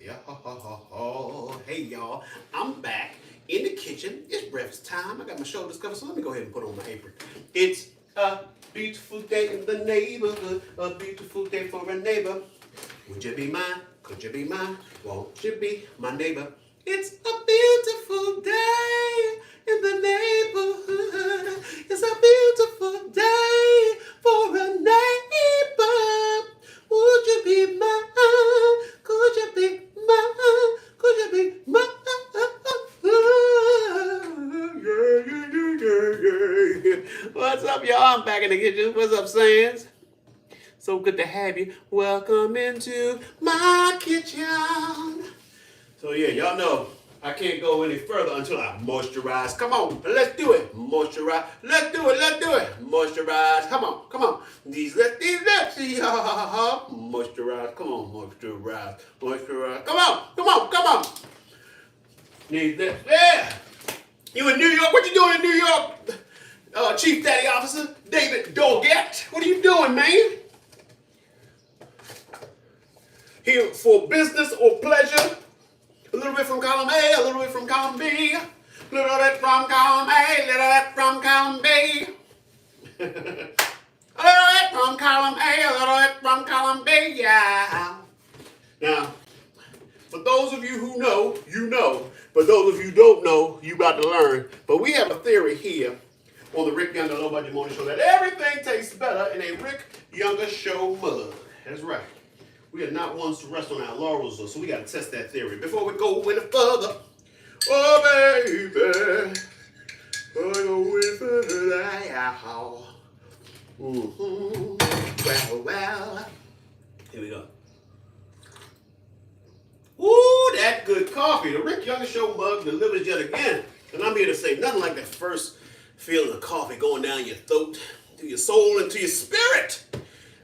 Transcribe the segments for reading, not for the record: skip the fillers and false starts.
Yeah, hey y'all, I'm back in the kitchen. It's breakfast time. I got my shoulders covered, so let me go ahead and put on my apron. It's a beautiful day in the neighborhood, a beautiful day for a neighbor. Would you be mine? Could you be mine? Won't you be my neighbor? It's a beautiful day in the neighborhood. It's a beautiful day for a neighbor. Would you be mine? Could you be mine? Could you be mine? What's up, y'all? I'm back in the kitchen. What's up, Sans? So good to have you. Welcome into my kitchen. So yeah, y'all know I can't go any further until I moisturize. Come on, let's do it. Moisturize. Let's do it. Let's do it. Moisturize. Come on, come on. These lips, yeah. Moisturize. Come on, moisturize. Moisturize. Come on, come on, come on. These lips, yeah. You in New York? What you doing in New York? Chief Daddy Officer David Doggett. What are you doing, man? Here for business or pleasure? A little bit from column A, a little bit from column B. A little bit from column A, a little bit from column B. A little bit from column A, a little bit from column B, yeah. Now, for those of you who know, you know. For those of you who don't know, you about to learn. But we have a theory here on the Rick Younger Low Budget Morning Show that everything tastes better in a Rick Younger Show mug. That's right. We are not ones to rest on our laurels, though, so we got to test that theory. Before we go any further, oh, baby, oh, go any further, well, here we go. Ooh, that good coffee. The Rick Younger Show mug delivers yet again. And I'm here to say nothing like that first feeling of coffee going down your throat, to your soul, and to your spirit.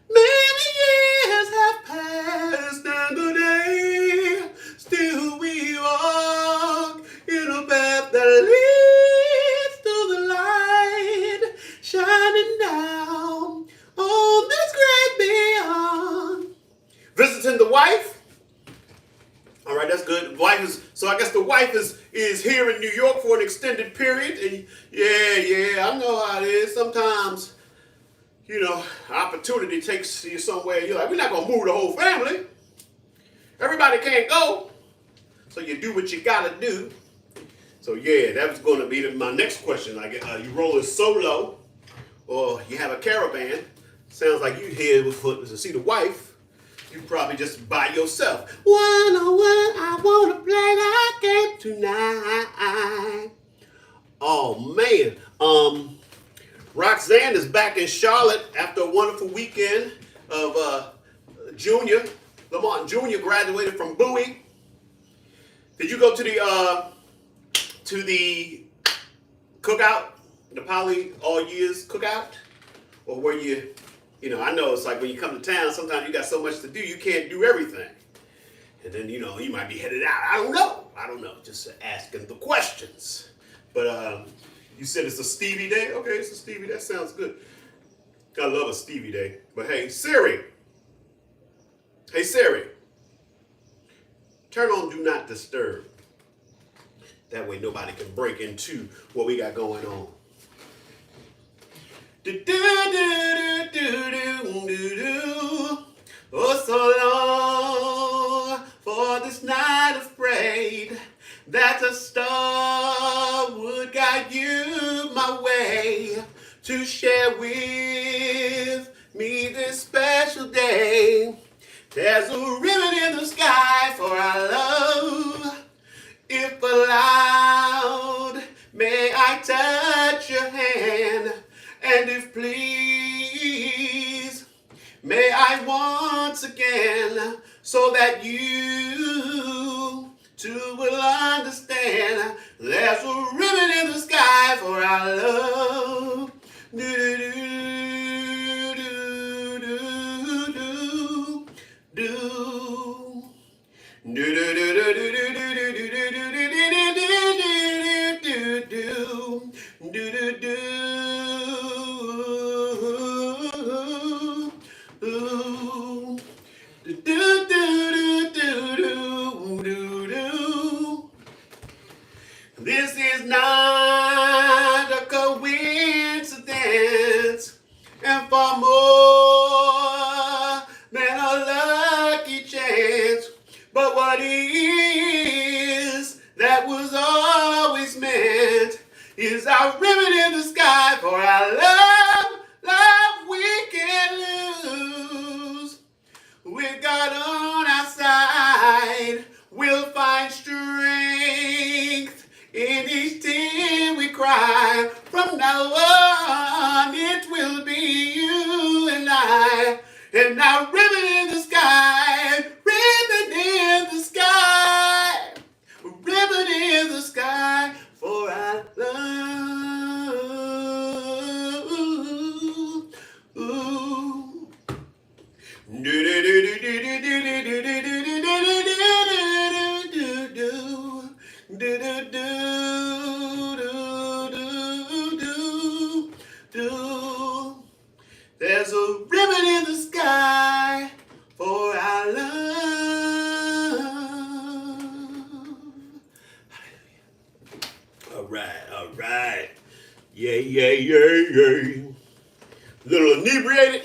Many years have passed and today still we walk in a path that leads to the light shining down on this great beyond. Visiting the wife. All right, that's good. Wife is so. I guess the wife is here in New York for an extended period, and yeah, I know how it is. Sometimes, you know, opportunity takes you somewhere. You're like, we're not gonna move the whole family. Everybody can't go, so you do what you gotta do. So yeah, that was gonna be my next question. Like, you rolling solo, or you have a caravan? Sounds like you here to see the wife. You probably just by yourself. 101, I want to play that game tonight. Oh, man. Roxanne is back in Charlotte after a wonderful weekend of Junior. Lamont Jr. graduated from Bowie. Did you go to the cookout, the Poly All Years cookout? Or were you... You know, I know it's like when you come to town, sometimes you got so much to do, you can't do everything. And then, you know, you might be headed out. I don't know. Just asking the questions. But you said it's a Stevie Day? Okay, it's a Stevie. That sounds good. I love a Stevie Day. But hey, Siri. Hey, Siri. Turn on Do Not Disturb. That way nobody can break into what we got going on. Oh, so long for this night of prayed that a star would guide you my way to share with me this special day. There's a ribbon in the sky for our love. If allowed, may I touch your hand? And if please, may I once again, so that you too will understand, there's a ribbon in the sky for our love. what is that was always meant is our ribbon in the sky for our love we can lose. With God on our side, we'll find strength in each tear we cry. From now on, it will be you and I, and our ribbon in the sky, ribbon in the sky, ribbon in the sky for our love. Ooh. Do do do do do do do do do do do. There's a ribbon in the sky for our love. All right. Yeah. Little inebriated.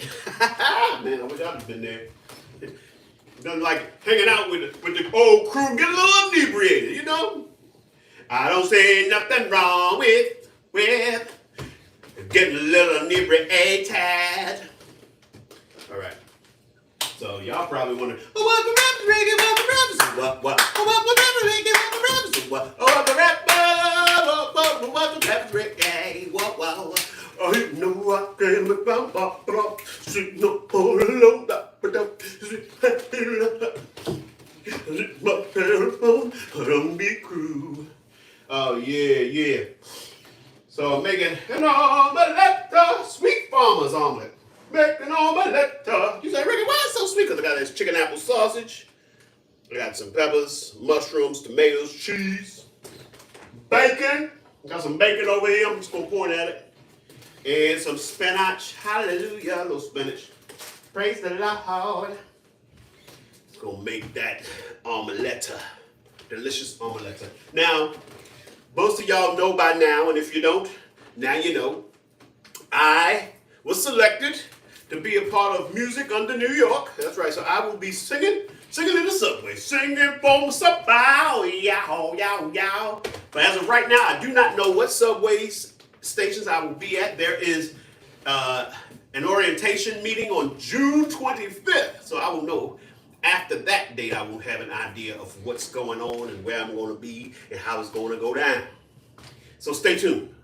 Man, I wish I'd have been there. Nothing like hanging out with the old crew and get a little inebriated, you know? I don't say nothing wrong with getting a little inebriated. All right. So y'all probably wondering, oh, welcome rap, reggae, welcome rap. What? Oh, welcome rap, reggae, welcome rap. What? Oh, welcome rap, welcome rap, reggae. Whoa. I know I can look up, sitting up all alone, put on the crew. Oh, yeah. So I'm making an omelette, sweet farmer's omelet. Make an omelette. You say, Ricky, why is it so sweet? Because I got this chicken apple sausage. I got some peppers, mushrooms, tomatoes, cheese, bacon. Got some bacon over here. I'm just going to point at it. And some spinach. Hallelujah. A little spinach. Praise the Lord. It's going to make that omelette. Delicious omelette. Now, most of y'all know by now, and if you don't, now you know, I was selected to be a part of Music Under New York. That's right. So I will be singing in the subway. Singing from the subway. Yow. But as of right now, I do not know what subways stations I will be at. There is an orientation meeting on June 25th. So I will know after that date. I will have an idea of what's going on and where I'm going to be and how it's going to go down. So stay tuned.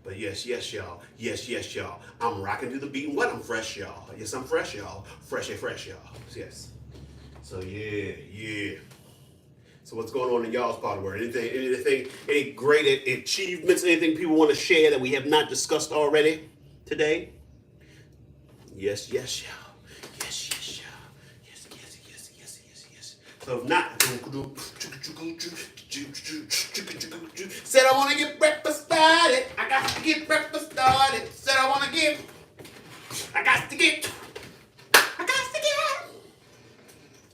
But yes, y'all. Yes, y'all. I'm rocking to the beat and what? I'm fresh, y'all. Yes, I'm fresh, y'all. Fresh, y'all. Yes. So yeah. So what's going on in y'all's part of the world? Anything, any great achievements, anything people want to share that we have not discussed already today? Yes, y'all. Yes, y'all. Yes. So if not, said I want to get breakfast started. I got to get breakfast started. Said I want to get.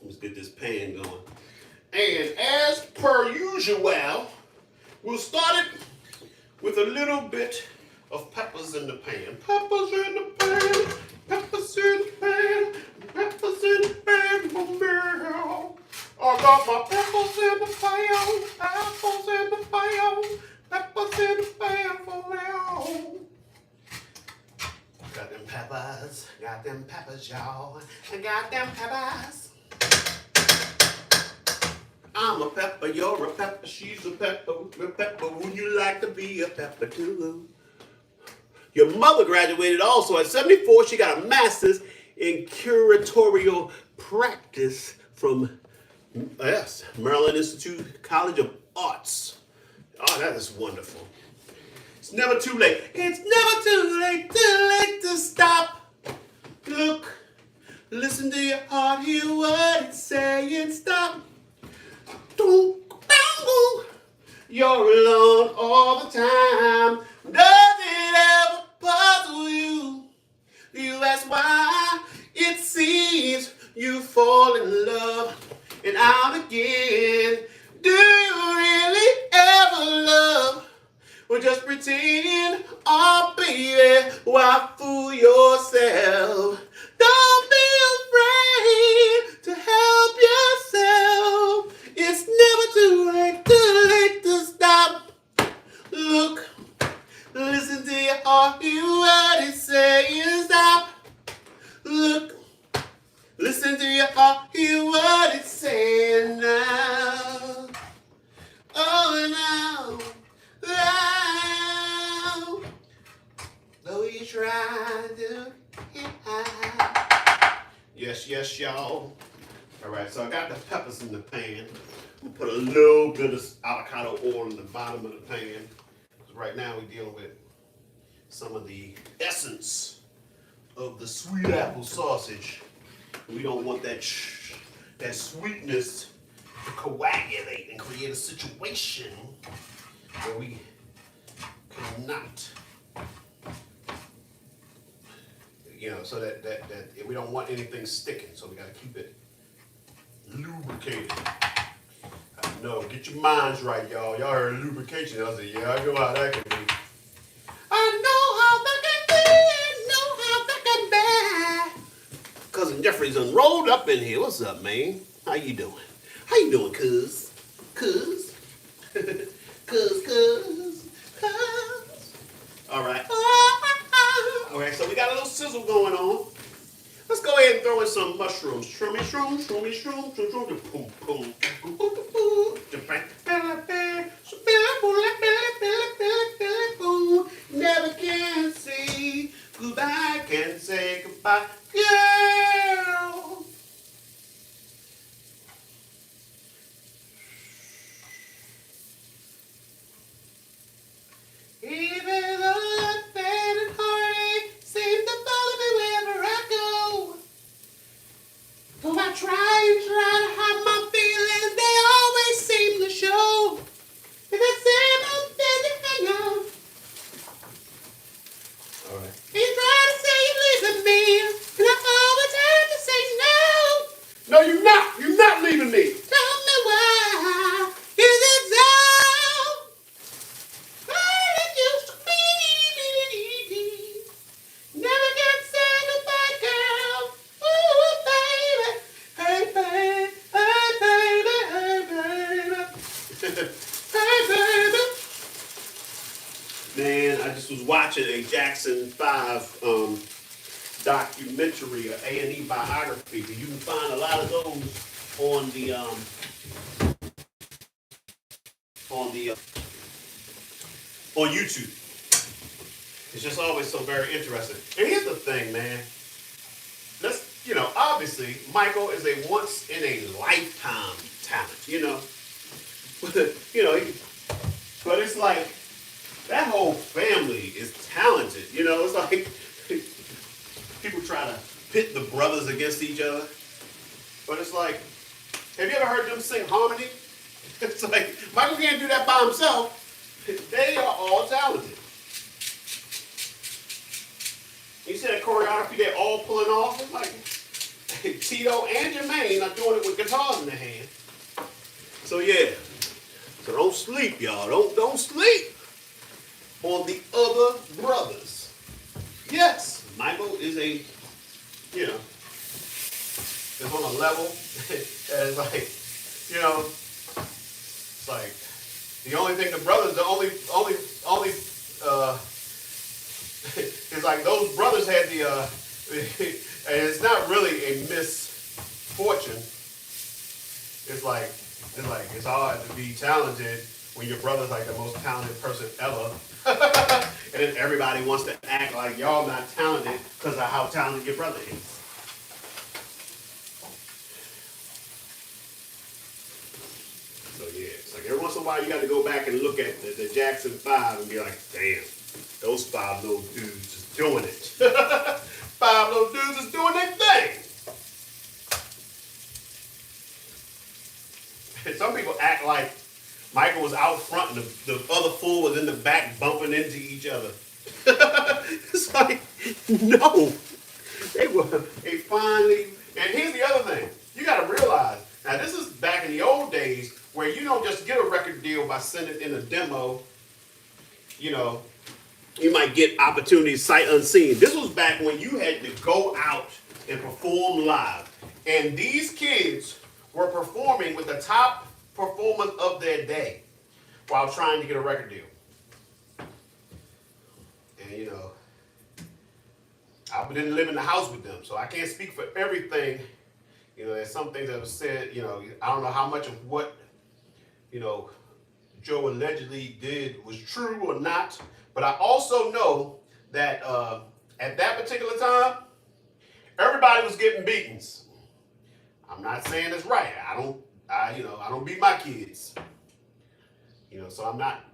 Let's get this pan going. And as per usual, we'll start it with a little bit of peppers in the pan. Peppers in the pan. I got my peppers in the pan. Peppers in the pan for now. Got them peppers, y'all. I got them peppers. I'm a pepper, you're a pepper, she's a pepper, we're a pepper. Would you like to be a pepper too? Your mother graduated also at 74. She got a master's in curatorial practice from Maryland Institute College of Arts. Oh, that is wonderful. It's never too late. It's never too late to stop. Look, listen to your heart, hear what it's saying, stop. You're alone all the time. Does it ever puzzle you? You ask why it seems you fall in love and out again. Do you really ever love? Or just pretend? Oh, baby, why fool yourself? Don't be afraid to help yourself. yes, y'all. All right, so I got the peppers in the pan. We'll put a little bit of avocado oil in the bottom of the pan. Right now we're dealing with some of the essence of the sweet apple sausage. We don't want that sweetness to coagulate and create a situation where we cannot, so that we don't want anything sticking. So we got to keep it lubricated. No, get your minds right, y'all. Y'all heard lubrication. I said, yeah, I know how that can be. I know how that can be. I know how that can be. Cousin Jeffrey's rolled up in here. What's up, man? How you doing? How you doing, cuz? Cuz? Cuz. All right. All right, so we got a little sizzle going on. Let's go ahead and throw in some mushrooms. Shroomy shroom, shroom, shroom, boom, boom. Never can say goodbye, can't say goodbye, girl. Even though pain and heartache seem to follow me wherever I go. Though I try to hide my feelings, they always seem to show. And I say I'm hang on. All right. And you try to say you're leaving me, and I always have to say no. No, you're not. You're not leaving me. Tell me why. Is it so? Never can say goodbye, girl. Ooh, baby. Hey, baby. Hey, baby. Hey, baby. Hey, baby. Man, I just was watching a Jackson 5 documentary, an A&E biography. You can find a lot of those on on YouTube. It's just always so very interesting. And here's the thing, man. Obviously, Michael is a once in a lifetime talent, but it's like that whole family is talented. It's like people try to pit the brothers against each other. But it's like, have you ever heard them sing harmony? It's like, Michael can't do that by himself. They are all talented. You see that choreography they're all pulling off? It's like Tito and Jermaine are doing it with guitars in their hand. So yeah. So don't sleep, y'all. Don't sleep on the other brothers. Yes, Michael is is on a level that is like, it's like the only thing the brothers, it's like those brothers had and it's not really a misfortune. It's like it's hard to be talented when your brother's like the most talented person ever. And then everybody wants to act like y'all not talented because of how talented your brother is. So yeah, it's like every once in a while you got to go back and look at the Jackson 5 and be like, damn, those 5 little dudes is doing it. 5 little dudes is doing their thing. And some people act like Michael was out front and the other fool was in the back bumping into each other. It's like, no. They finally, and here's the other thing. You got to realize, now this is back in the old days where you don't just get a record deal by sending in a demo. You might get opportunities sight unseen. This was back when you had to go out and perform live. And these kids were performing with the top performers of their day while trying to get a record deal. And I didn't live in the house with them, so I can't speak for everything. There's some things that were said, I don't know how much of what, Joe allegedly did was true or not, but I also know that at that particular time, everybody was getting beatings. I'm not saying it's right. I don't beat my kids. So I'm not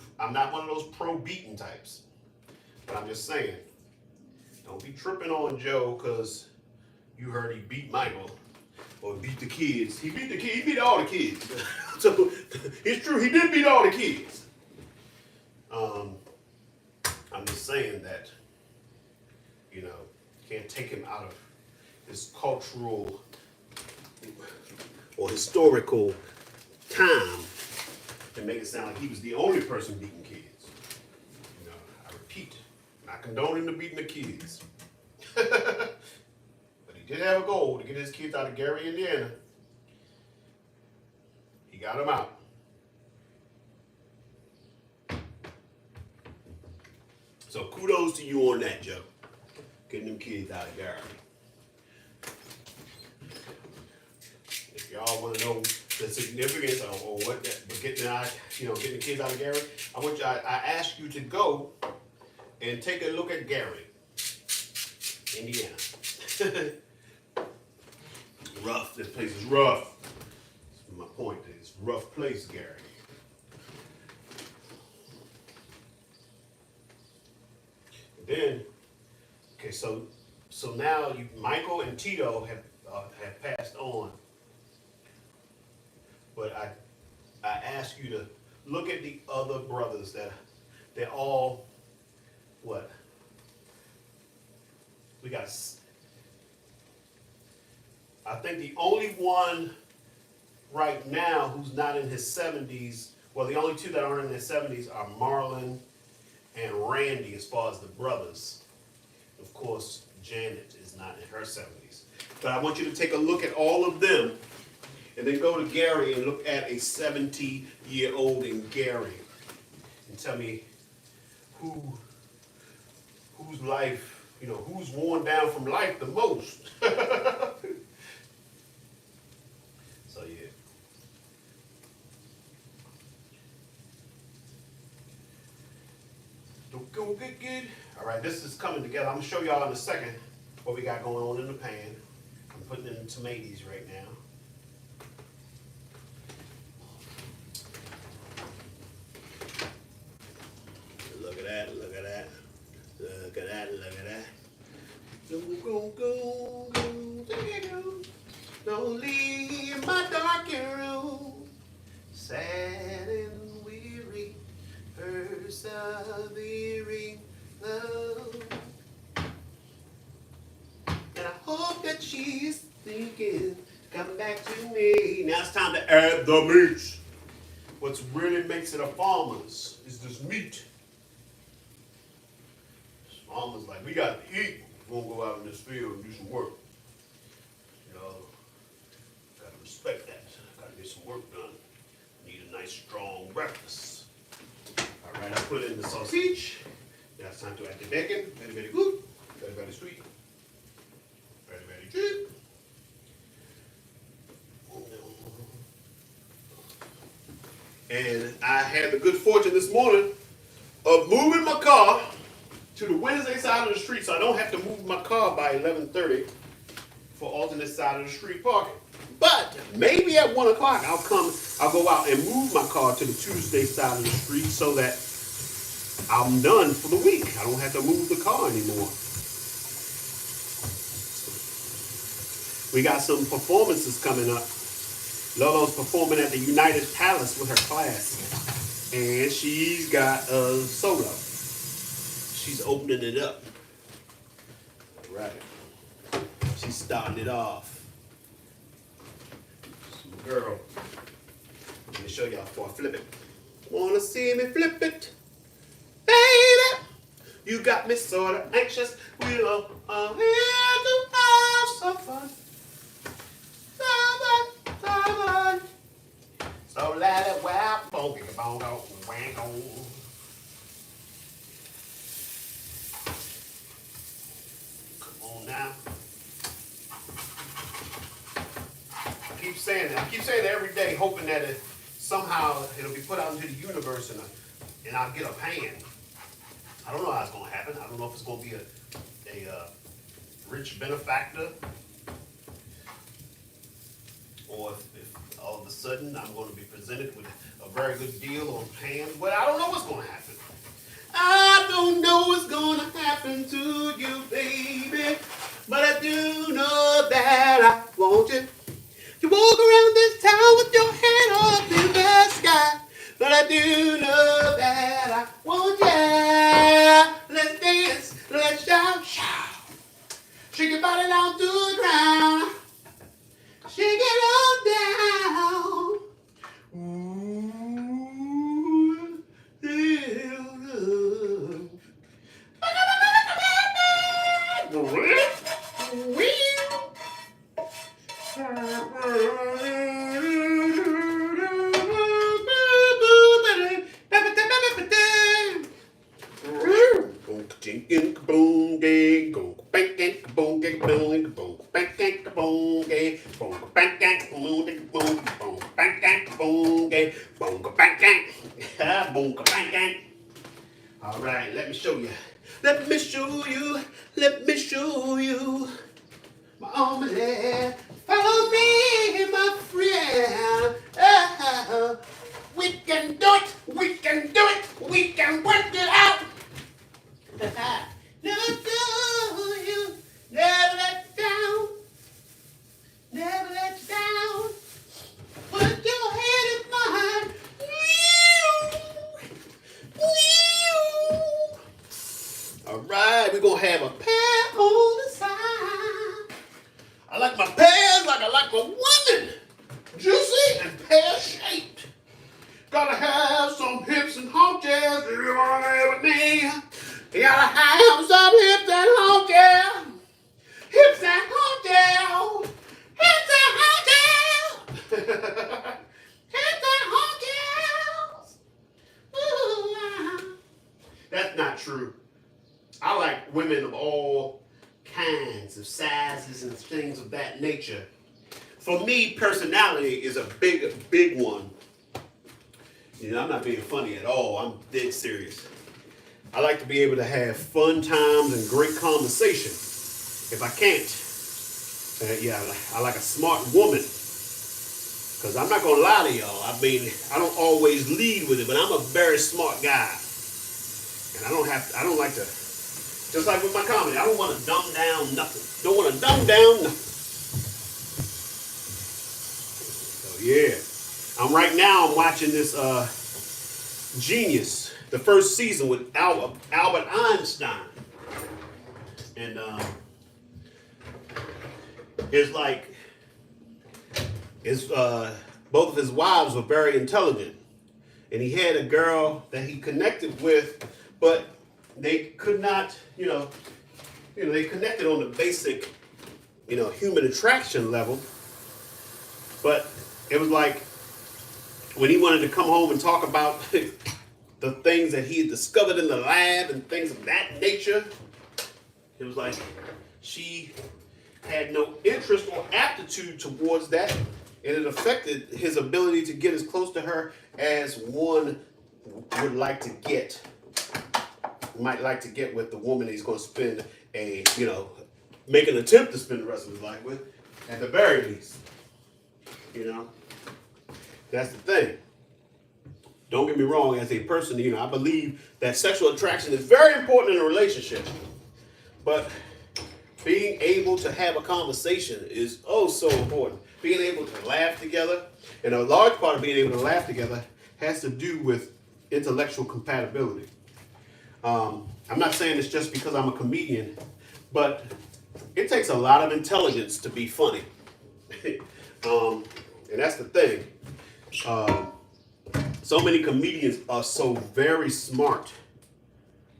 one of those pro beating types. But I'm just saying, don't be tripping on Joe because you heard he beat Michael or beat the kids. He beat the kid. He beat all the kids. So it's true. He did beat all the kids. I'm just saying that can't take him out of his cultural or historical time and make it sound like he was the only person beating kids. I repeat, not condoning the beating the kids. But he did have a goal to get his kids out of Gary, Indiana. He got them out. So kudos to you on that, Joe. Getting them kids out of Gary. If y'all want to know the significance or what getting the kids out of Gary, I ask you to go and take a look at Gary, Indiana. Rough. This place is rough. That's my point. It's a rough place, Gary. Then, okay, so now Michael and Tito have passed on, but I ask you to look at the other brothers that they're all what we got. I think the only one right now who's not in his 70s, well, the only two that aren't in their 70s are Marlon and Randy as far as the brothers. Of course, Janet is not in her 70s. But I want you to take a look at all of them and then go to Gary and look at a 70-year-old in Gary and tell me whose life, who's worn down from life the most. So, yeah. Go good. All right, this is coming together. I'm going to show y'all in a second what we got going on in the pan. I'm putting in the tomatoes right now. Look at that. Go. Don't leave my darkened room. Sad and weary. Persevering love. And I hope that she's thinking, come back to me. Now it's time to add the meat. What really makes it a farmer's is this meat. Farmers like, we got to eat. We're going to go out in this field and do some work. Got to respect that. Got to get some work done. Need a nice strong breakfast. All right, I put in the sausage. Now it's time to add the bacon. Very, very good. Very, very sweet. Very, very cheap. And I had the good fortune this morning of moving my car to the Wednesday side of the street, so I don't have to move my car by 11:30 for alternate side of the street parking. But maybe at 1 o'clock I'll go out and move my car to the Tuesday side of the street so that I'm done for the week. I don't have to move the car anymore. We got some performances coming up. Lolo's performing at the United Palace with her class. And she's got a solo. She's opening it up. All right. She's starting it off. Some girl. Let me show y'all before I flip it. Wanna see me flip it? Baby, you got me sort of anxious. We are here to have some fun. So let it wow, bongo, bongo, wango. Come on now. I keep saying it every day, hoping that somehow it'll be put out into the universe and I'll get a pan. I don't know how it's going to happen. I don't know if it's going to be a rich benefactor. or if all of a sudden I'm going to be presented with a very good deal on hand. But I don't know what's going to happen. I don't know what's going to happen to you, baby. But I do know that I want you. You walk around this town with your head up in the sky. But I do know that I want you. Let's dance, let's shout, shout. Shake your body down to the ground. Shake it all down. Ooh, yeah. All right, let me show you. Let me show you. Let me show you. My omelet. Follow me, my friend. Oh, we can do it. We can do it. We can work it out. Never do you. Never let down. Never let down. Put your head in mine. All right, we're going to have a pear on the side. I like my pears like I like my women. Juicy and pear-shaped. Gotta have some hips and haunches. You wanna live with me? You gotta have some hips and haunches. Hips and haunches. Hips and haunches. Hips and haunches. Ooh. That's not true. I like women of all kinds of sizes and things of that nature. For me, personality is a big one. You know, I'm not being funny at all. I'm dead serious. I like to be able to have fun times and great conversation. If I can't, I like a smart woman. Because I'm not going to lie to y'all. I mean, I don't always lead with it, but I'm a very smart guy. And I don't like to, just like with my comedy, I don't want to dumb down nothing. Don't want to dumb down nothing. So yeah. I'm watching this Genius, the first season with Albert Einstein. And both of his wives were very intelligent. And he had a girl that he connected with, but they could not, they connected on the basic, human attraction level. But it was like when he wanted to come home and talk about the things that he had discovered in the lab and things of that nature, it was like she had no interest or aptitude towards that, and it affected his ability to get as close to her as one would like to get. Might like to get with the woman he's going to spend make an attempt to spend the rest of his life with, at the very least. That's the thing. Don't get me wrong, as a person, I believe that sexual attraction is very important in a relationship. But being able to have a conversation is oh so important. Being able to laugh together, and a large part of being able to laugh together has to do with intellectual compatibility. I'm not saying it's just because I'm a comedian, but it takes a lot of intelligence to be funny. And that's the thing. So many comedians are so very smart.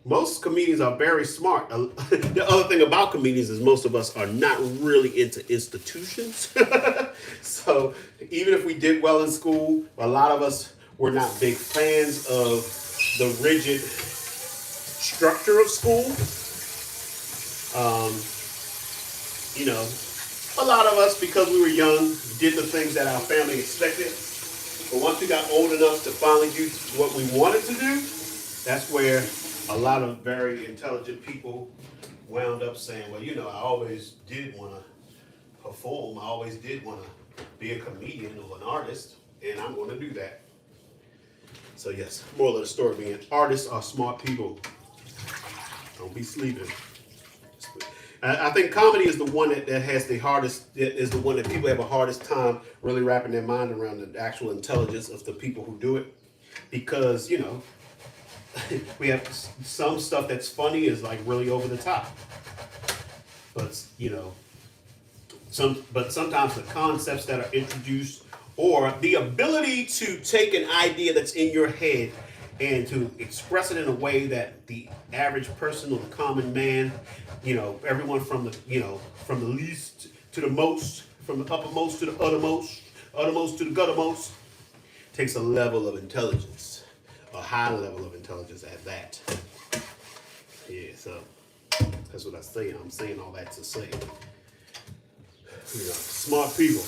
Most comedians are very smart. The other thing about comedians is most of us are not really into institutions. So even if we did well in school, a lot of us were not big fans of the rigid structure of school. A lot of us, because we were young, did the things that our family expected. But once we got old enough to finally do what we wanted to do, that's where a lot of very intelligent people wound up saying, well, I always did want to perform. I always did want to be a comedian or an artist, and I'm going to do that. So yes, moral of the story being, artists are smart people. Don't be sleeping. I think comedy is the one that has the hardest, is the one that people have the hardest time really wrapping their mind around the actual intelligence of the people who do it. Because, you know, we have some stuff that's funny is like really over the top. But, you know, sometimes the concepts that are introduced or the ability to take an idea that's in your head and to express it in a way that the average person or the common man, you know, everyone from the, you know, from the least to the most, from the uppermost to the uttermost, uttermost to the guttermost, takes a level of intelligence, a high level of intelligence at that. Yeah, so that's what I say. I'm saying all that to say, you know, smart people.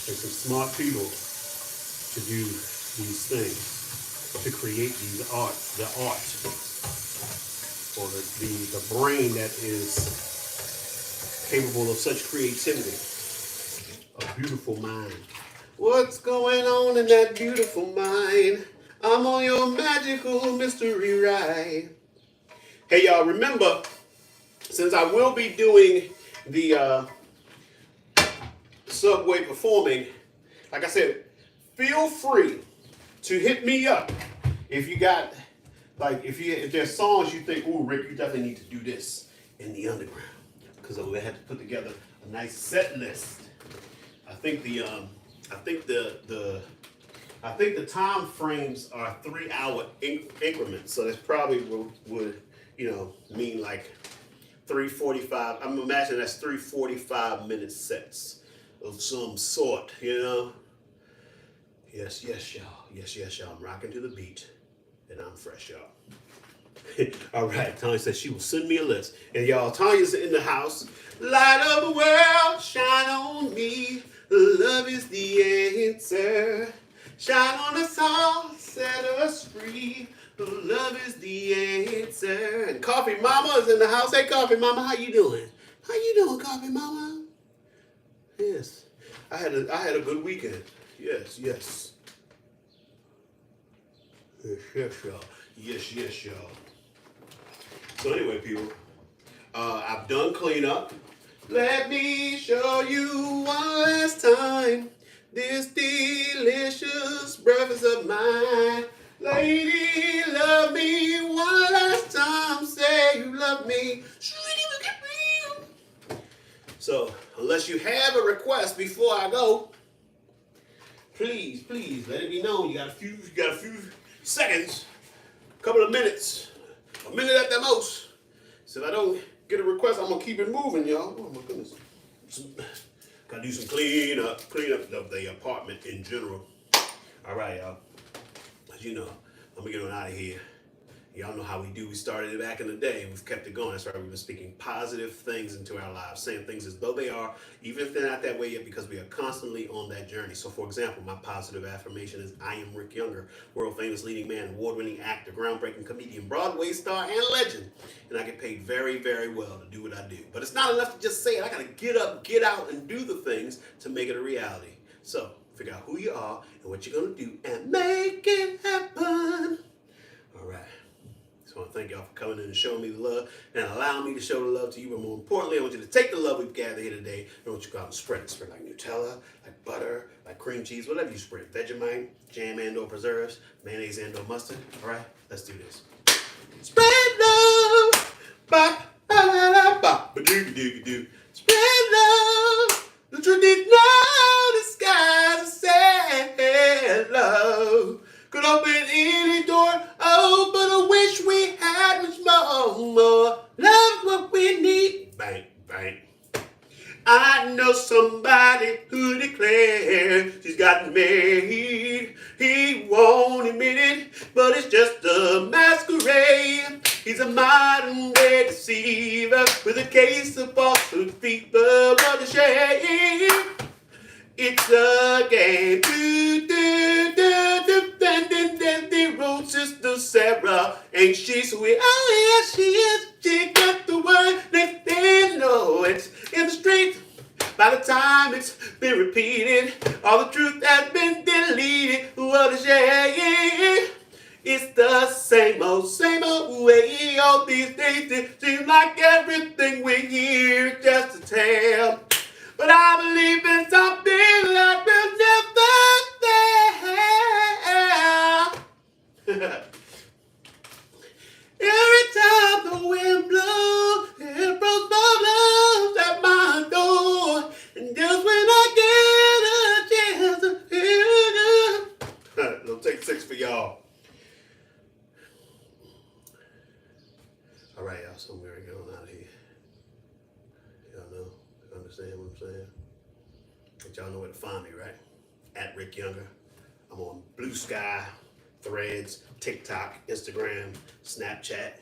There's some smart people to do these things, to create these art, the art, or the brain that is capable of such creativity. A beautiful mind. What's going on in that beautiful mind? I'm on your magical mystery ride. Hey y'all, remember, since I will be doing the Subway performing, like I said, feel free to hit me up if you got, like, if there's songs you think, ooh, Rick, you definitely need to do this in the underground, because we had to put together a nice set list. I think the time frames are 3 hour increments, so that's probably would you know mean like 3:45. I'm imagining that's 3:45-minute sets of some sort, you know. Yes, y'all. Yes, y'all. I'm rocking to the beat, and I'm fresh, y'all. All right, Tanya says she will send me a list. And y'all, Tanya's in the house. Light of the world, shine on me. Love is the answer. Shine on us all, set us free. Love is the answer. And Coffee Mama is in the house. Hey, Coffee Mama, how you doing? How you doing, Coffee Mama? Yes, I had a good weekend. Yes. Yes, y'all. Yes, y'all. So anyway, people, I've done cleanup. Let me show you one last time this delicious breakfast of mine. Lady, love me one last time. Say you love me. So, unless you have a request before I go, please let it be known. You got a few seconds, a couple of minutes, a minute at the most. So if I don't get a request, I'm gonna keep it moving, y'all. Oh my goodness. Gotta do some clean up of the apartment in general. All right, y'all. As you know, I'm gonna get on out of here. Y'all know how we do. We started it back in the day, and we've kept it going. That's why we've been speaking positive things into our lives, saying things as though they are, even if they're not that way yet, because we are constantly on that journey. So, for example, my positive affirmation is, I am Rick Younger, world-famous leading man, award-winning actor, groundbreaking comedian, Broadway star, and legend. And I get paid very, very well to do what I do. But it's not enough to just say it. I gotta get up, get out, and do the things to make it a reality. So, figure out who you are and what you're gonna do, and make it happen. All right. I want to thank y'all for coming in and showing me the love and allowing me to show the love to you. But more importantly, I want you to take the love we've gathered here today and I want you to go out and spread it. Spread like Nutella, like butter, like cream cheese, whatever you spread. Vegemite, jam and or preserves, mayonnaise and or mustard. All right, let's do this. Spread love, bop, ba da da bop, ba doo doo doo. Spread love, the truth is no disguise, sad love. Could open any door, oh, but I wish we had much more. Love's what we need. Bang, bang. I know somebody who declares she's got married. He won't admit it, but it's just a masquerade. He's a modern day deceiver with a case of falsehood fever. What a shame. It's a game. Do, do, do, defending the road sister Sarah. Ain't she sweet? Oh, yeah, she is. She got the word. They know it's in the street. By the time it's been repeated, way. It's the same old way. All these days it seems like everything we hear is just a tale. But I believe in something that will never fail. Every time the wind blows, it blows my blows at my door. And just when I get a chance to feel good. It'll take 6 for y'all. All right, y'all, so we're going out of here. Y'all know, understand what I'm saying? But y'all know where to find me, right? At Rick Younger. I'm on Blue Sky, Threads, TikTok, Instagram, Snapchat,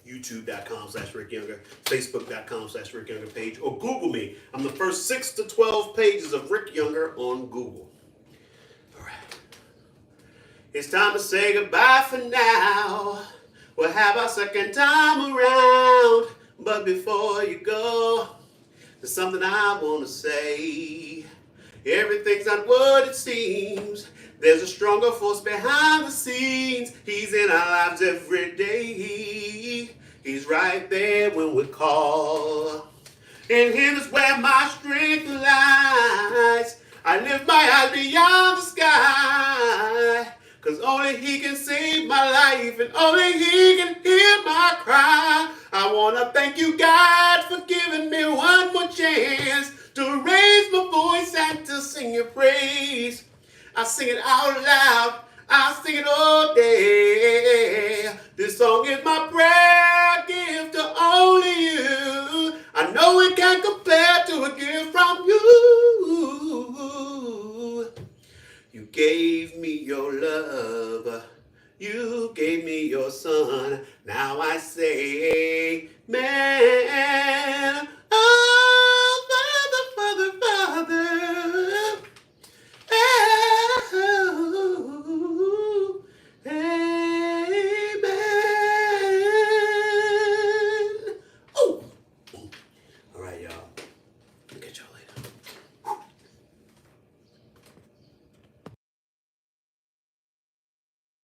YouTube.com/Rick Younger, Facebook.com/Rick Younger page, or Google me. I'm the first 6 to 12 pages of Rick Younger on Google. All right. It's time to say goodbye for now. We'll have our second time around. But before you go, there's something I want to say. Everything's not what it seems. There's a stronger force behind the scenes. He's in our lives every day. He's right there when we call. In him is where my strength lies. I lift my eyes beyond the sky. Cause only he can save my life and only he can hear my cry. I wanna thank you, God, for giving me one more chance to raise my voice and to sing your praise. I sing it out loud, I sing it all day. This song is my prayer, gift to only you. I know it can't compare to a gift from you. You gave me your love, you gave me your son. Now I say, amen.